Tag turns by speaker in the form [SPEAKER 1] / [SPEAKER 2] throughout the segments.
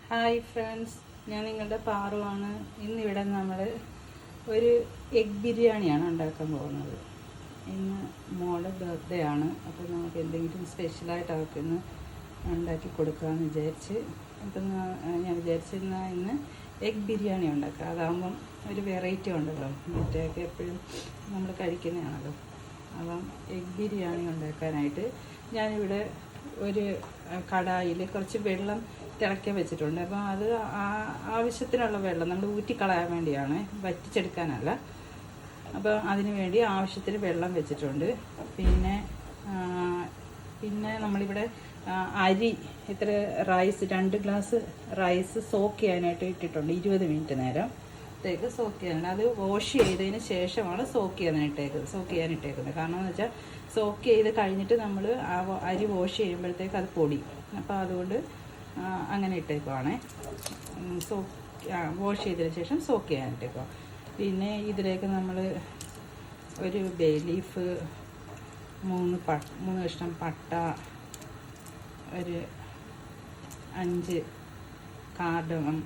[SPEAKER 1] Hi friends, ഞാൻ നിങ്ങളുടെ പാറുവാണ്. ഇന്നിവിടെ നമ്മൾ ഒരു എഗ് ബിരിയാണിയാണ് ഉണ്ടാക്കാൻ പോകുന്നത്. ഇന്ന് മോളുടെ ബർത്ത്ഡേ ആണ്. അപ്പോൾ നമുക്ക് എന്തെങ്കിലും സ്പെഷ്യലായിട്ട് അവർക്ക് ഇന്ന് ഉണ്ടാക്കി കൊടുക്കാമെന്ന് വിചാരിച്ച്. അപ്പം ഞാൻ വിചാരിച്ചിരുന്ന ഇന്ന് എഗ് ബിരിയാണി ഉണ്ടാക്കാം. അതാകുമ്പം ഒരു വെറൈറ്റി ഉണ്ടല്ലോ, മറ്റേയൊക്കെ എപ്പോഴും നമ്മൾ കഴിക്കുന്നതാണല്ലോ. അപ്പം എഗ് ബിരിയാണി ഉണ്ടാക്കാനായിട്ട് ഞാനിവിടെ ഒരു കടായിൽ കുറച്ച് വെള്ളം തിളയ്ക്കാൻ വെച്ചിട്ടുണ്ട്. അപ്പോൾ അത് ആവശ്യത്തിനുള്ള വെള്ളം നമ്മൾ ഊറ്റിക്കളയാൻ വേണ്ടിയാണ്, വറ്റിച്ചെടുക്കാനല്ല. അപ്പോൾ അതിന് വേണ്ടി ആവശ്യത്തിന് വെള്ളം വെച്ചിട്ടുണ്ട്. പിന്നെ നമ്മളിവിടെ അരി ഇത്ര റൈസ് 2 ഗ്ലാസ് റൈസ് സോക്ക് ചെയ്യാനായിട്ട് ഇട്ടിട്ടുണ്ട്. 20 മിനിറ്റ് നേരത്തേക്ക് സോക്ക് ചെയ്യാനുണ്ട്. അത് വാഷ് ചെയ്തതിന് ശേഷമാണ് സോക്ക് ചെയ്യാനിട്ടേക്കുന്നത്. കാരണം എന്ന് വെച്ചാൽ സോക്ക് ചെയ്ത് കഴിഞ്ഞിട്ട് നമ്മൾ ആ അരി വാഷ് ചെയ്യുമ്പോഴത്തേക്ക് അത് പൊടി. അപ്പോൾ അതുകൊണ്ട് അങ്ങനെ ഇട്ടേക്കുവാണ്. വാഷ് ചെയ്തതിന് ശേഷം സോക്ക് ചെയ്യാനിട്ടേക്കുക. പിന്നെ ഇതിലേക്ക് നമ്മൾ ഒരു ബേ ലീഫ്, 3 കഷ്ണം പട്ട, ഒരു 5 കാർഡമം,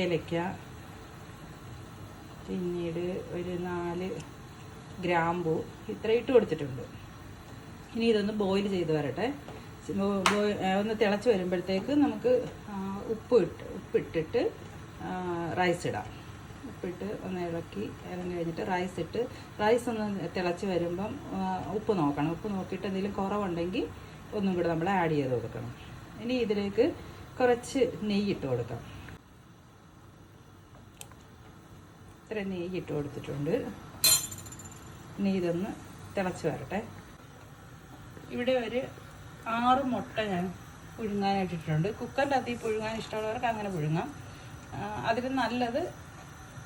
[SPEAKER 1] ഏലക്ക, പിന്നീട് ഒരു 4 ഗ്രാമ്പൂ ഇത്ര ഇട്ട് കൊടുത്തിട്ടുണ്ട്. ഇനി ഇതൊന്ന് ബോയിൽ ചെയ്ത് വരട്ടെ. ഒന്ന് തിളച്ച് വരുമ്പോഴത്തേക്ക് നമുക്ക് ഉപ്പിട്ടിട്ട് റൈസ് ഇടാം. ഉപ്പിട്ട് ഒന്ന് ഇളക്കി കഴിഞ്ഞിട്ട് റൈസ് ഒന്ന് തിളച്ച് വരുമ്പം ഉപ്പ് നോക്കണം. ഉപ്പ് നോക്കിയിട്ട് എന്തെങ്കിലും കുറവുണ്ടെങ്കിൽ ഒന്നും കൂടെ നമ്മൾ ആഡ് ചെയ്ത് കൊടുക്കണം. ഇനി ഇതിലേക്ക് കുറച്ച് നെയ്യിട്ട് കൊടുക്കാം. ഇത്ര നെയ്യിട്ട് കൊടുത്തിട്ടുണ്ട്. ഇനി ഇതൊന്ന് തിളച്ച് വരട്ടെ. ഇവിടെ ഒരു 6 മുട്ട ഞാൻ പുഴുങ്ങാനായിട്ടിട്ടുണ്ട്. കുക്കറിൻ്റെ അകത്ത് പുഴുങ്ങാൻ ഇഷ്ടമുള്ളവർക്ക് അങ്ങനെ പുഴുങ്ങാം. അതിൽ നല്ലത്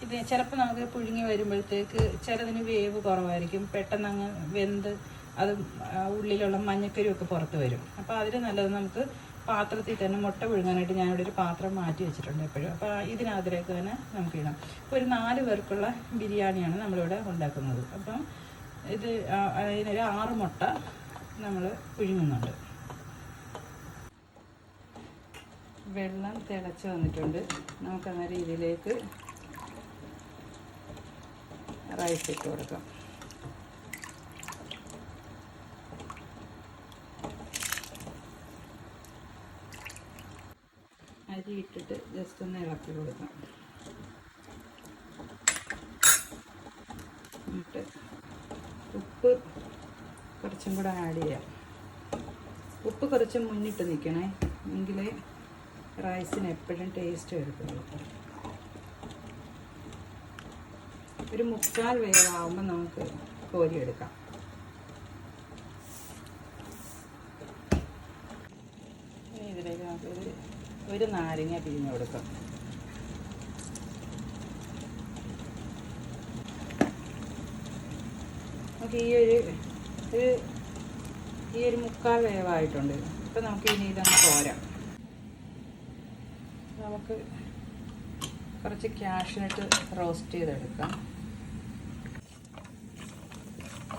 [SPEAKER 1] ഇത്. ചിലപ്പോൾ നമുക്ക് പുഴുങ്ങി വരുമ്പോഴത്തേക്ക് ചിലതിന് വേവ് കുറവായിരിക്കും, പെട്ടെന്ന് അങ്ങ് വെന്ത് അത് ഉള്ളിലുള്ള മഞ്ഞക്കരുമൊക്കെ പുറത്ത് വരും. അപ്പോൾ അതിൽ നല്ലത് നമുക്ക് പാത്രത്തിൽ തന്നെ മുട്ട പുഴുങ്ങാനായിട്ട് ഞാനിവിടെ ഒരു പാത്രം മാറ്റി വെച്ചിട്ടുണ്ട് എപ്പോഴും. അപ്പോൾ ഇതിനകത്തിലേക്ക് തന്നെ നമുക്ക് ഇടാം. ഇപ്പോൾ ഒരു 4 പേർക്കുള്ള ബിരിയാണിയാണ് നമ്മളിവിടെ ഉണ്ടാക്കുന്നത്. അപ്പം അതിനൊരു 6 മുട്ട നമ്മൾ പുഴുങ്ങുന്നുണ്ട്. വെള്ളം തിളച്ച് വന്നിട്ടുണ്ട്. നമുക്കന്നേരം ഇതിലേക്ക് റൈസ് ഇട്ട് കൊടുക്കാം. അരി ഇട്ടിട്ട് ജസ്റ്റ് ഒന്ന് ഇളക്കി കൊടുക്കാം. എന്നിട്ട് ഉപ്പ് കുറച്ചും കൂടെ ആഡ് ചെയ്യാം. ഉപ്പ് കുറച്ച് മുന്നിട്ട് നിൽക്കണേ, എങ്കിലേ റൈസിന് എപ്പോഴും ടേസ്റ്റ് വരുത്തുള്ളൂ. ഒരു 3/4 വേവാകുമ്പോൾ നമുക്ക് കോരിയെടുക്കാം. ഇതിലേക്ക് നമുക്കൊരു ഒരു നാരങ്ങ പിഴിഞ്ഞ് കൊടുക്കാം. നമുക്ക് ഈ ഒരു 3/4 വേവായിട്ടുണ്ട്. ഇപ്പം നമുക്ക് ഇനി ഇതൊന്ന് കോരാം. നമുക്ക് കുറച്ച് കാഷ്നട്ട് റോസ്റ്റ് ചെയ്തെടുക്കാം.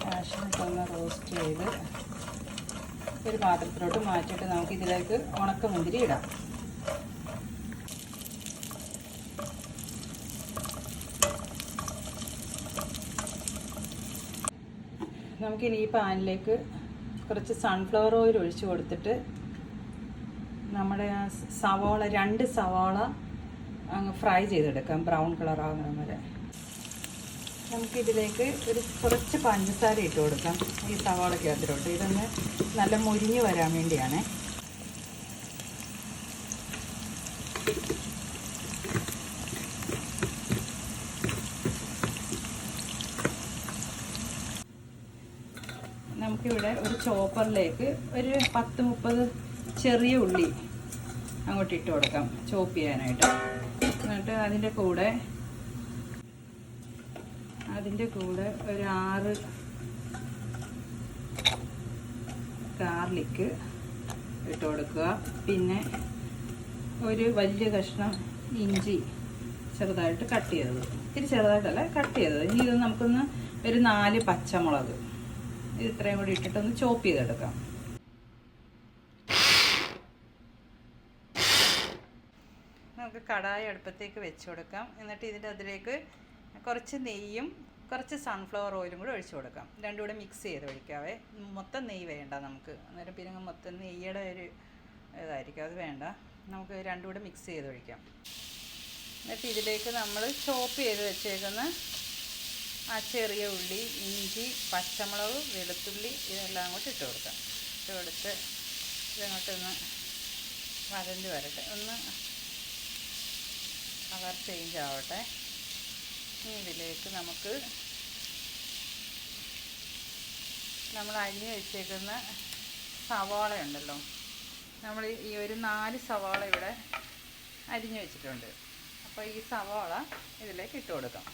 [SPEAKER 1] കാഷ്നട്ട് ഒന്ന് റോസ്റ്റ് ചെയ്ത് ഒരു പാത്രത്തിലോട്ട് മാറ്റിയിട്ട് നമുക്ക് ഇതിലേക്ക് ഉണക്കമുന്തിരി ഇടാം. നമുക്കിനി ഈ പാനിലേക്ക് കുറച്ച് സൺഫ്ലവർ ഓയിൽ ഒഴിച്ച് കൊടുത്തിട്ട് നമ്മുടെ ആ സവാള 2 സവാള അങ്ങ് ഫ്രൈ ചെയ്തെടുക്കാം, ബ്രൗൺ കളറാകുന്ന വരെ. നമുക്കിതിലേക്ക് കുറച്ച് പഞ്ചസാര ഇട്ട് കൊടുക്കാം ഈ സവാളയ്ക്കകത്തിലോട്ട്. ഇതൊന്ന് നല്ല മുരിഞ്ഞ് വരാൻ വേണ്ടിയാണ്. നമുക്കിവിടെ ഒരു ചോപ്പറിലേക്ക് ഒരു 10-30 ചെറിയ ഉള്ളി അങ്ങോട്ട് ഇട്ട് കൊടുക്കാം ചോപ്പ് ചെയ്യാനായിട്ട്. എന്നിട്ട് അതിൻ്റെ കൂടെ ഒരു 6 ഗാർലിക്ക് ഇട്ട് കൊടുക്കുക. പിന്നെ ഒരു വലിയ കഷ്ണം ഇഞ്ചി ചെറുതായിട്ട് കട്ട് ചെയ്തത്, ഇത്തിരി ചെറുതായിട്ടല്ല കട്ട് ചെയ്തത്. ഇനി ഇത് നമുക്കൊന്ന് ഒരു 4 പച്ചമുളക് ഇത്രയും കൂടി ഇട്ടിട്ടൊന്ന് ചോപ്പ് ചെയ്തെടുക്കാം. നമുക്ക് കടായി അടുപ്പത്തേക്ക് വെച്ച് കൊടുക്കാം. എന്നിട്ട് ഇതിൻ്റെ അതിലേക്ക് കുറച്ച് നെയ്യും കുറച്ച് സൺഫ്ലവർ ഓയിലും കൂടെ ഒഴിച്ച് കൊടുക്കാം. രണ്ടും കൂടെ മിക്സ് ചെയ്ത് ഒഴിക്കാവേ. മൊത്തം നെയ്യ് വേണ്ട നമുക്ക്, അന്നേരം പിന്നെ മൊത്തം നെയ്യുടെ ഒരു ഇതായിരിക്കും, അത് വേണ്ട. നമുക്ക് രണ്ടും കൂടെ മിക്സ് ചെയ്ത് ഒഴിക്കാം. എന്നിട്ട് ഇതിലേക്ക് നമ്മൾ ചോപ്പ് ചെയ്ത് വെച്ചേക്കുന്ന ആ ചെറിയ ഉള്ളി, ഇഞ്ചി, പച്ചമുളക്, വെളുത്തുള്ളി ഇതെല്ലാം അങ്ങോട്ട് ഇട്ട് കൊടുക്കാം. ഇട്ട് കൊടുത്ത് ഇതങ്ങോട്ടൊന്ന് വരണ്ട് വരട്ടെ, ഒന്ന് കളർ ചേഞ്ച് ആവട്ടെ. ഇതിലേക്ക് നമുക്ക് നമ്മൾ അരിഞ്ഞ് വെച്ചേക്കുന്ന സവാള ഉണ്ടല്ലോ, നമ്മൾ ഈ ഒരു 4 സവാള ഇവിടെ അരിഞ്ഞ് വെച്ചിട്ടുണ്ട്. അപ്പോൾ ഈ സവാള ഇതിലേക്ക് ഇട്ട് കൊടുക്കാം.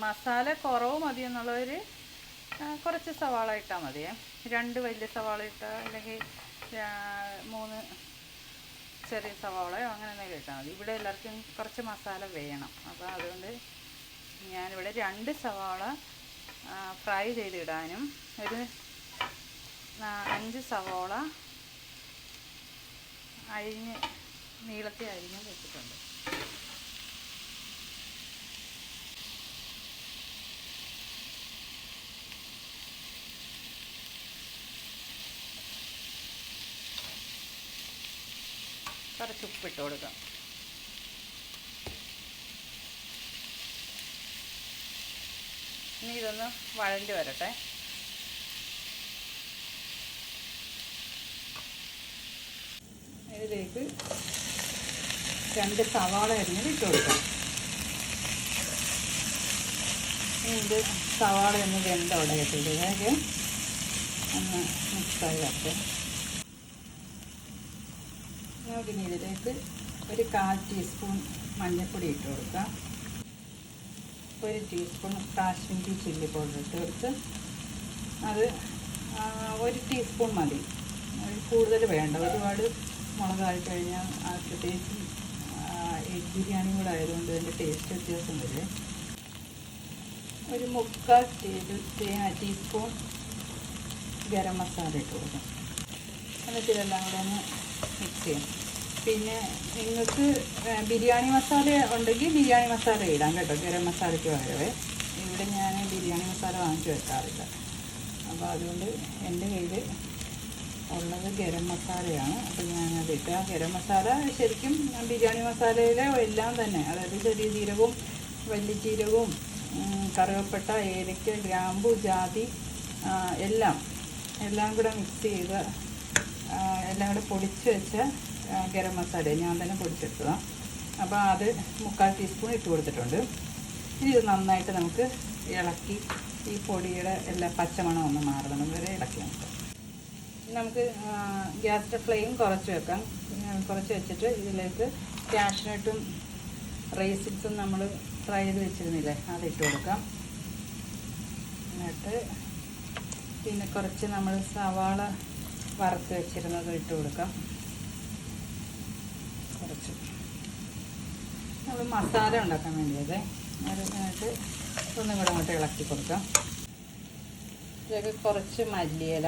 [SPEAKER 1] മസാല കുറവ് മതി എന്നുള്ളവർ കുറച്ച് സവാള ഇട്ടാൽ മതിയേ. 2 വലിയ സവാള ഇട്ടാൽ, അല്ലെങ്കിൽ 3 ചെറിയ സവാളയോ അങ്ങനെ എന്തെങ്കിലും ഇട്ടാൽ മതി. ഇവിടെ എല്ലാവർക്കും കുറച്ച് മസാല വേണം. അപ്പോൾ അതുകൊണ്ട് ഞാനിവിടെ 2 സവാള ഫ്രൈ ചെയ്തിടാനും ഒരു 5 സവാള നീളത്തിൽ അരിഞ്ഞ് വെച്ചിട്ടുണ്ട്. കുറച്ച് ഉപ്പിട്ട് കൊടുക്കാം. ഇനി ഇതൊന്ന് വഴണ്ട് വരട്ടെ. ഇതിലേക്ക് 2 സവാള അരിഞ്ഞത് ഇട്ട് കൊടുക്കാം. ഇത് സവാള ഒന്ന് വെന്തോടയട്ടെ. ഇതിലേക്ക് ഒന്ന് മിക്സായി വരട്ടെ. നമുക്കിനി ഇതിലേക്ക് ഒരു 1/4 ടീസ്പൂൺ മഞ്ഞൾപ്പൊടി ഇട്ട് കൊടുക്കാം. 1 ടീസ്പൂൺ കാശ്മീരി ചില്ലി പൗഡർ ഇട്ട് കൊടുത്ത്, അത് 1 ടീസ്പൂൺ മതി, കൂടുതൽ വേണ്ട. ഒരുപാട് മുളകായി കഴിഞ്ഞാൽ പ്രത്യേകിച്ച് എഗ് ബിരിയാണി കൂടെ ആയതുകൊണ്ട് അതിൻ്റെ ടേസ്റ്റ് വ്യത്യാസം വരും. ഒരു 3/4 ടീസ്പൂൺ ഗരം മസാല ഇട്ട് കൊടുക്കാം. എന്നിട്ട് ഇതെല്ലാം കൂടെ ഒന്ന് മിക്സ് ചെയ്യാം. പിന്നെ നിങ്ങൾക്ക് ബിരിയാണി മസാല ഉണ്ടെങ്കിൽ ബിരിയാണി മസാല ഇടാം കേട്ടോ, ഗരം മസാലയ്ക്ക് പകരമേ. ഇവിടെ ഞാൻ ബിരിയാണി മസാല വാങ്ങിച്ച് വെക്കാറില്ല. അപ്പോൾ അതുകൊണ്ട് എൻ്റെ കയ്യിൽ ഉള്ളത് ഗരം മസാലയാണ്. അപ്പോൾ ഞാനത് ഇട്ട്, ആ ഗരം മസാല ശരിക്കും ബിരിയാണി മസാലയിലെ എല്ലാം തന്നെ, അതായത് ചെറിയ ജീരകവും വലിയ ജീരകവും കറുവപ്പട്ട, ഏലക്ക, ഗ്രാമ്പു, ജാതി എല്ലാം കൂടെ മിക്സ് ചെയ്ത് എല്ലാം കൂടെ പൊടിച്ച് വെച്ച ഗരം മസാല ഞാൻ തന്നെ പൊടിച്ചെടുത്തതാണ്. അപ്പോൾ അത് 3/4 ടീസ്പൂൺ ഇട്ട് കൊടുത്തിട്ടുണ്ട്. ഇനി ഇത് നന്നായിട്ട് നമുക്ക് ഇളക്കി ഈ പൊടിയുടെ എല്ലാ പച്ചമണം ഒന്ന് മാറുന്നത് വരെ ഇളക്കി നമുക്ക് ഗ്യാസിൻ്റെ ഫ്ലെയിം കുറച്ച് വെക്കാം. കുറച്ച് വെച്ചിട്ട് ഇതിലേക്ക് കാഷ്നട്ടും റൈസിൻസും നമ്മൾ ഫ്രൈ ചെയ്ത് വെച്ചിരുന്നില്ലേ, അതിട്ട് കൊടുക്കാം. എന്നിട്ട് പിന്നെ കുറച്ച് നമ്മൾ സവാള വറുത്ത് വെച്ചിരുന്നത് ഇട്ട് കൊടുക്കാം. കുറച്ച് നമ്മൾ മസാല ഉണ്ടാക്കാൻ വേണ്ടിയത് അതിനായിട്ട് ഒന്നും കൂടെ അങ്ങോട്ട് ഇളക്കി കൊടുക്കാം. ഇതിലേക്ക് കുറച്ച് മല്ലിയില,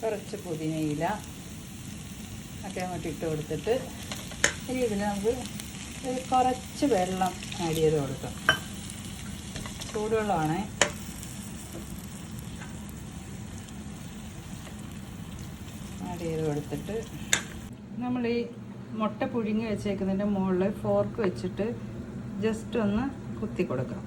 [SPEAKER 1] കുറച്ച് പുതിനയില ഒക്കെ അങ്ങോട്ട് ഇട്ട് കൊടുത്തിട്ട് ഇനി ഇതിൽ നമുക്ക് കുറച്ച് വെള്ളം ആഡ് ചെയ്ത് കൊടുക്കാം. ചൂടുവെള്ളമാണേ. ആഡ് ചെയ്ത് കൊടുത്തിട്ട് നമ്മൾ ഈ മുട്ട പുഴുങ്ങി വെച്ചേക്കുന്നതിൻ്റെ മുകളിൽ ഫോർക്ക് വെച്ചിട്ട് ജസ്റ്റ് ഒന്ന് കുത്തി കൊടുക്കാം.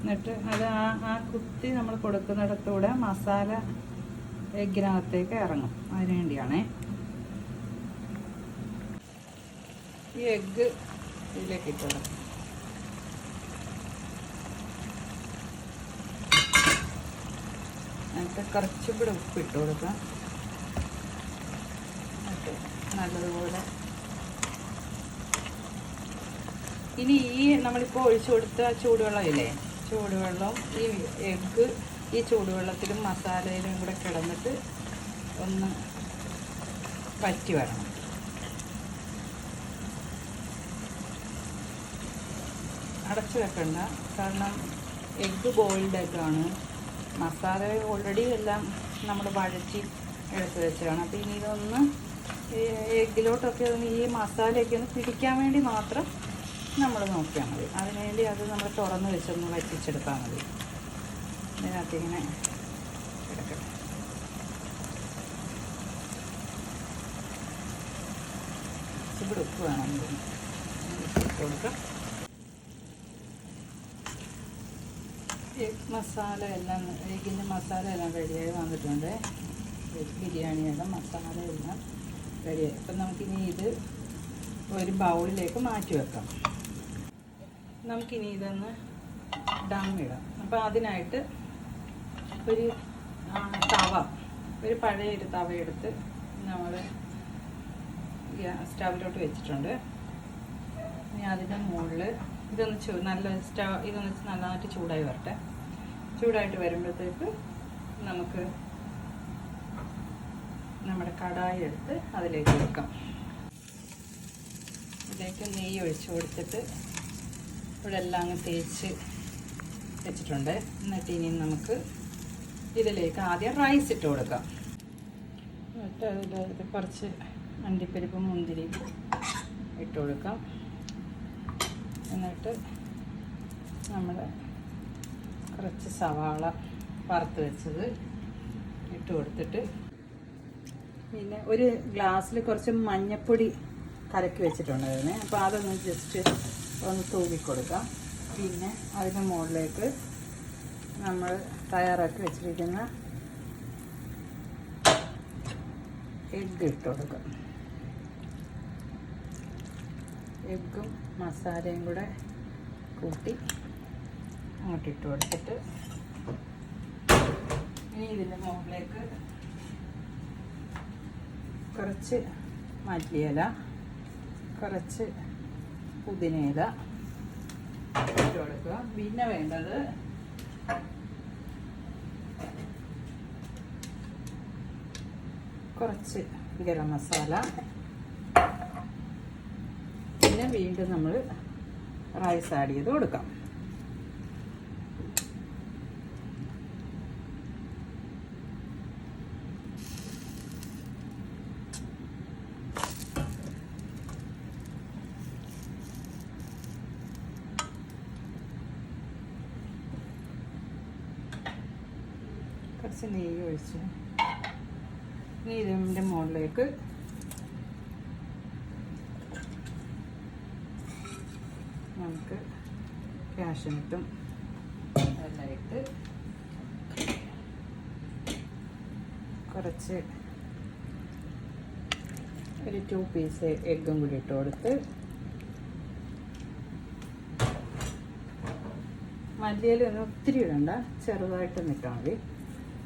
[SPEAKER 1] എന്നിട്ട് അത് ആ കുത്തി നമ്മൾ കൊടുക്കുന്നിടത്തൂടെ മസാല എഗ്ഗിനകത്തേക്ക് ഇറങ്ങും. അതിന് വേണ്ടിയാണേ. ഈ എഗ്ഗ് ഇതിലേക്ക് ഇട്ടോളാം. എന്നിട്ട് കുറച്ചും കൂടെ ഉപ്പിട്ട് കൊടുക്കാം. എന്നിട്ട് നല്ലതുപോലെ ഇനി ഈ നമ്മളിപ്പോൾ ഒഴിച്ചു കൊടുത്ത ചൂടുവെള്ളം ഇല്ലേ, ചൂടുവെള്ളം ഈ എഗ്ഗ് ഈ ചൂടുവെള്ളത്തിലും മസാലയിലും കൂടെ കിടന്നിട്ട് ഒന്ന് വറ്റി വരണം. അടച്ചു വെക്കണ്ട, കാരണം എഗ്ഗ് ബോയിൽഡ് എഗ്ഗാണ്. മസാല ഓൾറെഡി എല്ലാം നമ്മൾ വഴറ്റി എടുത്ത് വെച്ചതാണ്. അപ്പോൾ ഇനി ഇതൊന്ന് എഗ്ഗിലോട്ടൊക്കെ ഈ മസാലയൊക്കെ ഒന്ന് പിടിക്കാൻ വേണ്ടി മാത്രം നമ്മൾ നോക്കിയാൽ മതി. അതിനുവേണ്ടി അത് നമ്മൾ തുറന്ന് വെച്ചൊന്ന് വറ്റിച്ചെടുത്താൽ മതി. ഇതിനകത്ത് ഇങ്ങനെ കിടക്കട്ടെ. ഇവിടെ ഉപ്പ് വേണം കൊടുക്കാം. എഗ് മസാല എല്ലാം, എഗ്ഗിൻ്റെ മസാല എല്ലാം റെഡിയായി വന്നിട്ടുണ്ട്. എഗ് ബിരിയാണിയുടെ മസാല എല്ലാം റെഡിയായി. അപ്പം നമുക്കിനി ഇത് ഒരു ബൗളിലേക്ക് മാറ്റി വെക്കാം. നമുക്കിനി ഇതൊന്ന് ദം ഇടാം. അപ്പോൾ അതിനായിട്ട് ഒരു തവ, ഒരു പഴയ ഒരു തവ എടുത്ത് നമ്മൾ സ്റ്റവിലോട്ട് വെച്ചിട്ടുണ്ട്. ഇനി അതിൻ്റെ മുകളിൽ ഇതൊന്ന് ഇതൊന്ന് നന്നായിട്ട് ചൂടായി വരട്ടെ. ചൂടായിട്ട് വരുമ്പോഴത്തേക്ക് നമുക്ക് നമ്മുടെ കടായി എടുത്ത് അതിലേക്ക് വെക്കാം. ഇതിലേക്ക് നെയ്യ് ഒഴിച്ച് കൊടുത്തിട്ട് ഇവിടെ എല്ലാം അങ്ങ് തേച്ച് വെച്ചിട്ടുണ്ട്. എന്നിട്ട് ഇനി നമുക്ക് ഇതിലേക്ക് ആദ്യം റൈസ് ഇട്ട് കൊടുക്കാം. എന്നിട്ട് അതിൽ കുറച്ച് അണ്ടിപ്പരിപ്പും മുന്തിരിയും ഇട്ട് കൊടുക്കാം. എന്നിട്ട് നമ്മൾ കുറച്ച് സവാള വറുത്ത് വെച്ചത് ഇട്ട് കൊടുത്തിട്ട്, പിന്നെ ഒരു ഗ്ലാസ്സിൽ കുറച്ച് മഞ്ഞൾപ്പൊടി കലക്കി വെച്ചിട്ടുണ്ടായിരുന്നു. അപ്പോൾ അതൊന്ന് ജസ്റ്റ് ഒന്ന് തൂവിക്കൊടുക്കാം. പിന്നെ അതിൻ്റെ മുകളിലേക്ക് നമ്മൾ തയ്യാറാക്കി വെച്ചിരിക്കുന്ന എഗ്ഗ് ഇട്ട് കൊടുക്കാം. എഗ്ഗും മസാലയും കൂടെ കൂട്ടി അങ്ങോട്ട് ഇട്ട് കൊടുത്തിട്ട്, ഇനി ഇതിൻ്റെ മുകളിലേക്ക് കുറച്ച് മല്ലിയില, കുറച്ച് പുതിനയില ഇട്ട് കൊടുക്കുക. പിന്നെ വേണ്ടത് കുറച്ച് ഗരം മസാല. പിന്നെ വീണ്ടും നമ്മൾ റൈസ് ആഡ് ചെയ്ത് കൊടുക്കാം. കുറച്ച് നെയ്യ് ഒഴിച്ച് ഇനി ഇതിൻ്റെ മുകളിലേക്ക് നമുക്ക് കാഷ്യൂനട്ടും എല്ലാം ഇട്ട് കുറച്ച് ഒരു 2 പീസ് എഗ്ഗും കൂടി ഇട്ട് കൊടുത്ത്, മല്ലിയില ഒന്നും ഒത്തിരി ഇടണ്ട, ചെറുതായിട്ടൊന്ന് ഇട്ടാൽ മതി.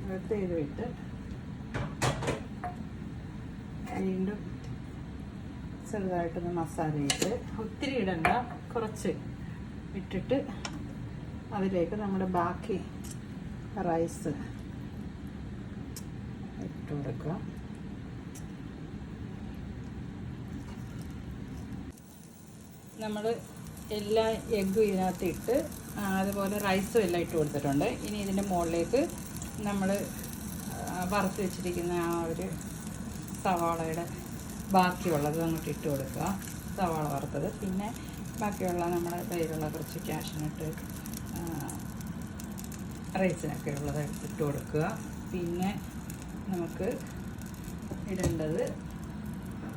[SPEAKER 1] അടുത്ത് ഇത് ഇട്ട് വീണ്ടും ചെറുതായിട്ടൊന്ന് മസാല ഇട്ട്, ഒത്തിരി ഇടണ്ട, കുറച്ച് ഇട്ടിട്ട് അതിലേക്ക് നമ്മുടെ ബാക്കി റൈസ് ഇട്ട് കൊടുക്കുക. നമ്മൾ എല്ലാ എഗ്ഗും ഇതിനകത്ത് ഇട്ട് അതുപോലെ റൈസും എല്ലാം ഇട്ട് കൊടുത്തിട്ടുണ്ട്. ഇനി ഇതിൻ്റെ മുകളിലേക്ക് നമ്മൾ വറുത്ത് വെച്ചിരിക്കുന്ന ആ ഒരു സവാളയുടെ ബാക്കിയുള്ളത് അങ്ങോട്ട് ഇട്ട് കൊടുക്കുക. സവാള വറുത്തത്, പിന്നെ ബാക്കിയുള്ള നമ്മുടെ കയ്യിലുള്ള കുറച്ച് കാഷ്യൂനട്ട്, റൈസിനൊക്കെ ഉള്ളത് ഇട്ട് കൊടുക്കുക. പിന്നെ നമുക്ക് ഇടേണ്ടത്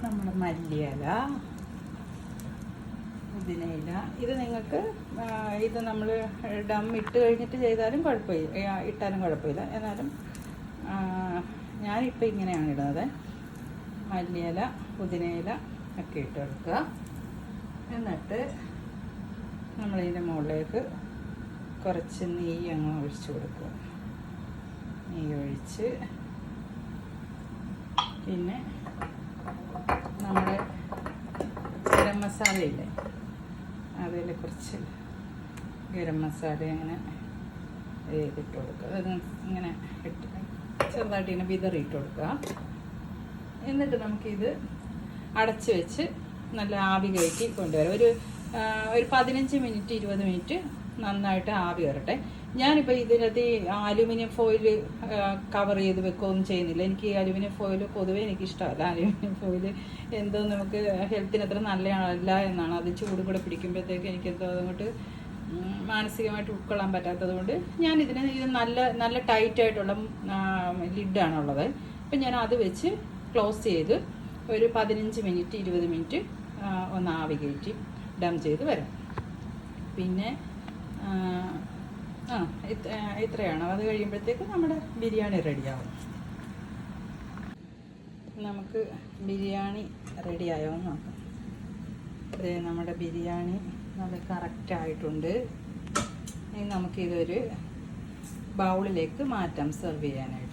[SPEAKER 1] നമ്മുടെ മല്ലിയില, പുതിനയില. ഇത് നിങ്ങൾക്ക് ഇത് നമ്മൾ ദം ഇട്ട് കഴിഞ്ഞിട്ട് ചെയ്താലും കുഴപ്പമില്ല, ഇട്ടാലും കുഴപ്പമില്ല. എന്നാലും ഞാനിപ്പോൾ ഇങ്ങനെയാണ് ഇടുന്നത്. മല്ലിയില, പുതിനയില ഒക്കെ ഇട്ട് കൊടുക്കുക. എന്നിട്ട് നമ്മളിതിൻ്റെ മുകളിലേക്ക് കുറച്ച് നെയ്യ് അങ്ങ് ഒഴിച്ച് കൊടുക്കുക. നെയ്യ് ഒഴിച്ച് പിന്നെ നമ്മുടെ ഗരം മസാലയില്ലേ, അതിൽ കുറച്ച് ഗരം മസാല അങ്ങനെ ഇട്ട് കൊടുക്കുക. അത് ഇങ്ങനെ ഇട്ട് ചെറുതായിട്ട് ഇങ്ങനെ വിതറിയിട്ട് കൊടുക്കുക. എന്നിട്ട് നമുക്കിത് അടച്ച് വെച്ച് നല്ല ആവി കയറ്റി കൊണ്ടുവരാം. ഒരു ഒരു 15 മിനിറ്റ് 20 മിനിറ്റ് നന്നായിട്ട് ആവി വരട്ടെ. ഞാനിപ്പോൾ ഇതിനകത്ത് ഈ അലുമിനിയം ഫോയിൽ കവർ ചെയ്ത് വെക്കുകയൊന്നും ചെയ്യുന്നില്ല. എനിക്ക് ഈ അലുമിനിയം ഫോയിൽ പൊതുവേ എനിക്കിഷ്ടമല്ല. അലുമിനിയം ഫോയിൽ എന്തോ നമുക്ക് ഹെൽത്തിന് അത്ര നല്ലതല്ല എന്നാണ്. അത് ചൂട് കൂടെ പിടിക്കുമ്പോഴത്തേക്ക് എനിക്കെന്തോ അങ്ങോട്ട് മാനസികമായിട്ട് ഉൾക്കൊള്ളാൻ പറ്റാത്തത് കൊണ്ട് ഇത് നല്ല ടൈറ്റായിട്ടുള്ള ലിഡാണുള്ളത്. അപ്പം ഞാൻ അത് വെച്ച് ക്ലോസ് ചെയ്ത് ഒരു 15 മിനിറ്റ് 20 മിനിറ്റ് ഒന്ന് ആവി കയറ്റി ഡം ചെയ്ത് വരാം. പിന്നെ ഇത്രയാണ്. അത് കഴിയുമ്പോഴത്തേക്ക് നമ്മുടെ ബിരിയാണി റെഡിയാവും. നമുക്ക് ബിരിയാണി റെഡിയായോ എന്ന് നോക്കാം. ഇത് നമ്മുടെ ബിരിയാണി നല്ല കറക്റ്റായിട്ടുണ്ട്. ഇനി നമുക്കിതൊരു ബൗളിലേക്ക് മാറ്റാം സെർവ് ചെയ്യാനായിട്ട്.